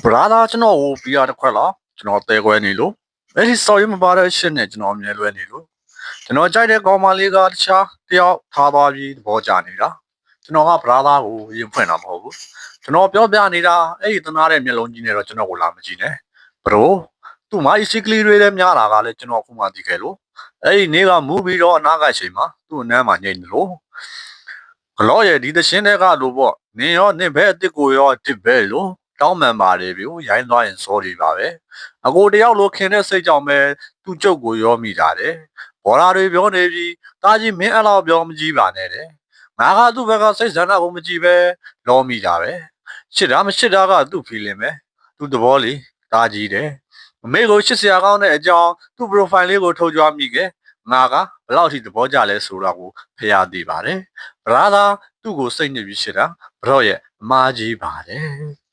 brother ကျွန်တော်ကိုပြရတစ်ခွက်လားကျွန်တော်တဲခွဲနေလို့အဲ့ဒီ story မပါတဲ့ရှစ်နဲ့ကျွန်တော်အမြဲလွဲနေလို့ကျွန်တော်ကြိုက်တဲ့ကောင်မလေးကတခြားတယောက်ထားသွားပြီးသဘောကျနေတာကျွန်တော်က brother ကိုရင်ဖွင့်တာမဟုတ်ဘူးကျွန်တော်ပြောပြနေတာအဲ့ဒီသနာတဲ့မျက်လုံးကြီးနဲ့တော့ကျွန်တော်ကိုလာမကြည့်နဲ့ bro သူ့မှာ easily တွေလည်းများတာကလည်းကျွန်တော်ခုမှသိခဲ့လို့အဲ့ဒီနေ့ကမူပြီးတော့အနာကအချိန်မှာသူ့အနမ်းမှာညိတ်နေလို့ဂလော့ရဲ့ဒီသရှင်တွေကလို့ပေါ့နင်ရောနင်ဘဲအစ်စ်ကိုရောတစ်ဘဲလို့တောင်းပန်ပါတယ်ဗျရိုင်းသွားရင် sorry ပါပဲအကိုတယောက်လိုခင်တဲ့စိတ်ကြောင့်ပဲသူ့ကျုပ်ကိုရောမိတာတယ်ဘော်လာတွေပြောနေပြီးတာကြီးမင်းအဲ့လောက်ပြောမကြည့်ပါနဲ့တဲ့ငါကသူ့ဘက်ကစိတ်ဆန္ဒကိုမကြည့်ပဲလောမိတာပဲရှစ်တာမရှစ်တာကသူ့ feeling ပဲသူ့သဘောလေတာကြီးတယ်အမေကိုရှစ်ဆရာကောင်းတဲ့အကြောင်းသူ့ profile လေးကိုထုတ်ကြွမိခဲ့ငါကဘလောက်ထိသဘောကျလဲဆိုတာကိုဖျားသိပါတယ်brother သူ့ကိုစိတ်ညစ်ပြီးရှစ်တာဘရော့ရဲ့အမားကြီးပါတယ်